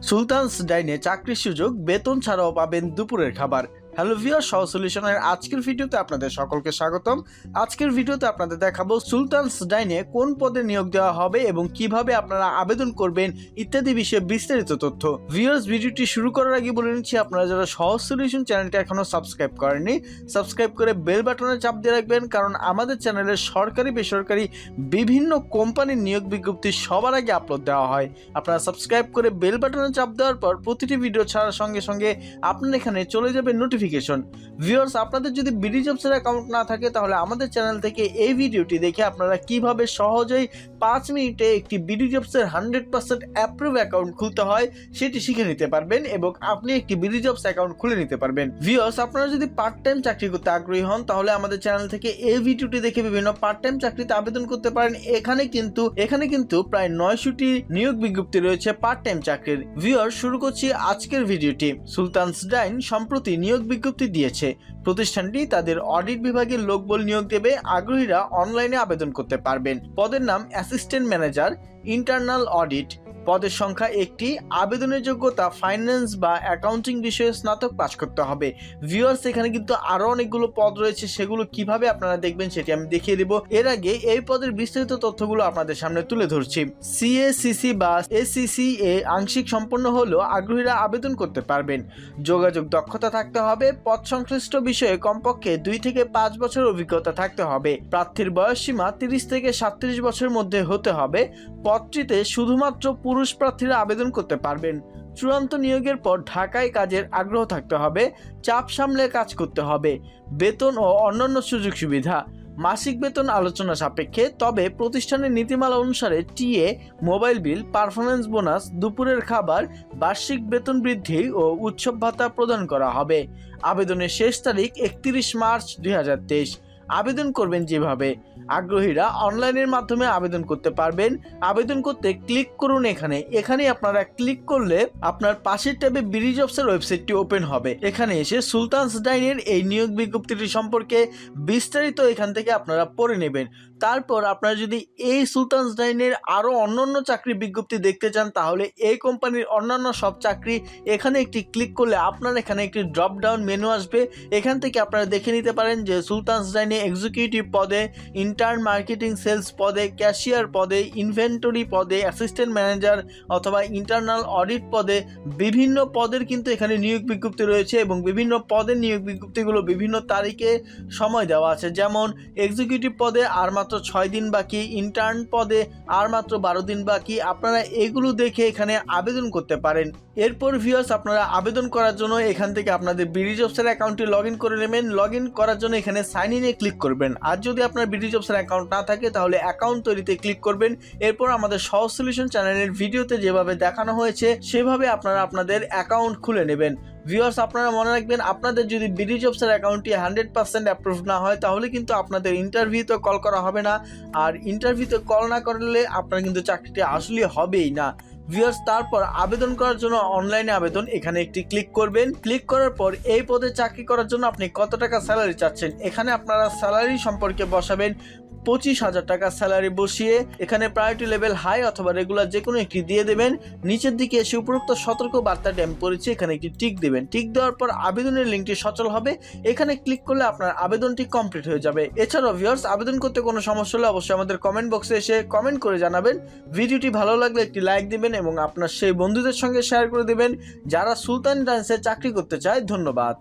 Sultans ডাইনে চাকরির সুযোগ, বেতন ছাড়াও পাবেন দুপুরের খাবার। হ্যালো ভিউয়ার, সহ সলিউশনের আজকের ভিডিওতে আপনাদের সকলকে স্বাগতম। আজকের ভিডিওতে আপনাদের দেখাবো সুলতানস ডাইনে কোন পদে নিয়োগ দেওয়া হবে এবং কিভাবে আপনারা আবেদন করবেন ইত্যাদি বিষয়ে বিস্তারিত তথ্য। ভিউয়ার্স, ভিডিওটি শুরু করার আগে বলে নিচ্ছি, আপনারা যারা সহ সলিউশন চ্যানেলটি এখনো সাবস্ক্রাইব করেননি, সাবস্ক্রাইব করে বেল বাটনে চাপ দিয়ে রাখবেন, কারণ আমাদের চ্যানেলে সরকারি বেসরকারি বিভিন্ন কোম্পানির নিয়োগ বিজ্ঞপ্তি সবার আগে আপলোড দেওয়া হয়। আপনারা সাবস্ক্রাইব করে বেল বাটনে চাপ দেওয়ার পর প্রতিটি ভিডিও ছাড়ার সঙ্গে সঙ্গে আপনার এখানে চলে যাবে নোটিফিকেশন। ভিউয়ার্স, আপনাদের যদি বিডি জবসের অ্যাকাউন্ট না থাকে তাহলে আমাদের চ্যানেল থেকে এই ভিডিওটি দেখে আপনারা কিভাবে সহজেই 5 মিনিটে একটি বিডি জবসের 100% অ্যাপ্রুভ অ্যাকাউন্ট খুলতে হয় সেটি শিখে নিতে পারবেন এবং আপনি একটি বিডি জবস অ্যাকাউন্ট খুলে নিতে পারবেন। ভিউয়ার্স, আপনারা যদি পার্ট টাইম চাকরি করতে আগ্রহী হন তাহলে আমাদের চ্যানেল থেকে এই ভিডিওটি দেখে বিভিন্ন পার্ট টাইম চাকরিতে আবেদন করতে পারেন। এখানে কিন্তু প্রায় 900টি নিয়োগ বিজ্ঞপ্তি রয়েছে পার্ট টাইম চাকরির। ভিউয়ার্স, শুরু করছি আজকের ভিডিওটি। সুলতানস ডাইন সম্প্রতি নিয়োগ বিজ্ঞপ্তি দিয়েছে। প্রতিষ্ঠানটি তাদের অডিট বিভাগের লোকবল নিয়োগ দেবে। আগ্রহীরা অনলাইনে আবেদন করতে পারবেন। পদের নাম অ্যাসিস্ট্যান্ট ম্যানেজার, ইন্টারনাল অডিট। পদের সংখ্যা একটি। আবেদনের যোগ্যতা ফাইন্যান্স বা অ্যাকাউন্টিং বিষয়ে স্নাতক পাস করতে হবে। ভিউয়ার্স, এখানে কিন্তু আরো অনেকগুলো পদ রয়েছে, সেগুলো কিভাবে আপনারা দেখবেন সেটি আমি দেখিয়ে দেব। এর আগে এই পদের বিস্তারিত তথ্যগুলো আপনাদের সামনে তুলে ধরছি। সিএসিসি বা এসিসিএ আংশিক সম্পন্ন হলেও আগ্রহীরা আবেদন করতে পারবেন। যোগাযোগ দক্ষতা থাকতে হবে। পদ সংশ্লিষ্ট বিষয়ে কমপক্ষে 2 থেকে 5 বছর অভিজ্ঞতা থাকতে হবে। প্রার্থীর বয়স সীমা 30 থেকে 37 বছরের মধ্যে হতে হবে। পদটিতে শুধুমাত্র পুরুষ প্রার্থীরা আবেদন করতে পারবেন। চূড়ান্ত নিয়োগের পর ঢাকায় কাজের আগ্রহ থাকতে হবে। চাপ সামলে কাজ করতে হবে। বেতন ও অন্যান্য সুযোগ সুবিধা। মাসিক বেতন আলোচনা সাপেক্ষে, তবে প্রতিষ্ঠানের নীতিমালা অনুসারে TA, mobile bill, performance bonus, দুপুরের খাবার, বার্ষিক বেতন বৃদ্ধি ও উৎসব ভাতা প্রদান করা হবে। আবেদনের শেষ তারিখ 31 মার্চ 2023। আবেদন করবেন যেভাবে, আগ্রহীরা অনলাইনের মাধ্যমে আবেদন করতে পারবেন। আবেদন করতে ক্লিক করুন এখানে আপনারা ক্লিক করলে আপনার পাশের ট্যাবে বিডি জবসের ওয়েবসাইটটি ওপেন হবে। এখানে এসে সুলতানস ডাইনের এই নিয়োগ বিজ্ঞপ্তিটি সম্পর্কে বিস্তারিত এখান থেকে আপনারা পড়ে নেবেন। তারপর আপনারা যদি এই সুলতানস ডাইনের আরো অন্যান্য চাকরি বিজ্ঞপ্তি দেখতে চান তাহলে এই কোম্পানির অন্যান্য সব চাকরি এখানে একটি ক্লিক করলে আপনার এখানে একটি ড্রপ ডাউন মেনু আসবে। এখান থেকে আপনারা দেখে নিতে পারেন যে সুলতানস ডাইনে এক্সিকিউটিভ পদে, ইন্টার্ন মার্কেটিং সেলস পদে, ক্যাশিয়ার পদে, ইনভেন্টরি পদে, অ্যাসিস্ট্যান্ট ম্যানেজার অথবা ইন্টারনাল অডিট পদে বিভিন্ন পদের কিন্তু এখানে নিয়োগ বিজ্ঞপ্তি রয়েছে এবং বিভিন্ন পদের নিয়োগ বিজ্ঞপ্তিগুলো বিভিন্ন তারিখে সময় দেওয়া আছে। যেমন এক্সিকিউটিভ পদে আর মাত্র 6 দিন বাকি, ইন্টার্ন পদে আর মাত্র 12 দিন বাকি। আপনারা এগুলো দেখে এখানে আবেদন করতে পারেন। এরপর ভিউয়ার্স, আপনারা আবেদন করার জন্য এখান থেকে আপনাদের বিডি জবসের অ্যাকাউন্টটি লগ ইন করে নেবেন। লগ ইন করার জন্য এখানে সাইন ইনে ক্লিক করবেন। আর যদি আপনার বিডি জবসের অ্যাকাউন্ট না থাকে তাহলে অ্যাকাউন্ট তৈরিতে ক্লিক করবেন। এরপর আমাদের সহজ সলিউশন চ্যানেলের ভিডিওতে যেভাবে দেখানো হয়েছে সেভাবে আপনারা আপনাদের অ্যাকাউন্ট খুলে নেবেন। ভিউয়ার্স, আপনারা মনে রাখবেন, আপনাদের যদি বিডি জবসের অ্যাকাউন্টটি 100% অ্যাপ্রুভ না হয় তাহলে কিন্তু আপনাদের ইন্টারভিউতে কল করা হবে না। আর ইন্টারভিউতে কল না করলে আপনার কিন্তু চাকরিটি আসলে হবেই না। ভিউয়ার্স, তারপর আবেদন করার জন্য অনলাইনে আবেদন এখানে একটি ক্লিক করবেন। ক্লিক করার পর এই পদে চাকরি করার জন্য আপনি কত টাকা স্যালারি চাচ্ছেন এখানে আপনারা স্যালারি সম্পর্কে বসাবেন। 25,000 টাকা স্যালারি বসিয়ে এখানে প্রায়োরিটি লেভেল হাই অথবা রেগুলার যে কোনো একটি দিয়ে দেবেন। নিচের দিকে এসে উপরোক্ত সতর্ক বার্তাটি আমি পড়েছি, এখানে একটি টিক দেবেন। টিক দেওয়ার পর আবেদনের লিঙ্কটি সচল হবে। এখানে ক্লিক করলে আপনার আবেদনটি কমপ্লিট হয়ে যাবে। এছাড়াও ভিউয়ার্স, আবেদন করতে কোনো সমস্যা হলে অবশ্যই আমাদের কমেন্ট বক্সে এসে কমেন্ট করে জানাবেন। ভিডিওটি ভালো লাগলে একটি লাইক দিবেন এবং আপনার সেই বন্ধুদের সঙ্গে শেয়ার করে দেবেন যারা সুলতান ডাইন্সে চাকরি করতে চায়। ধন্যবাদ।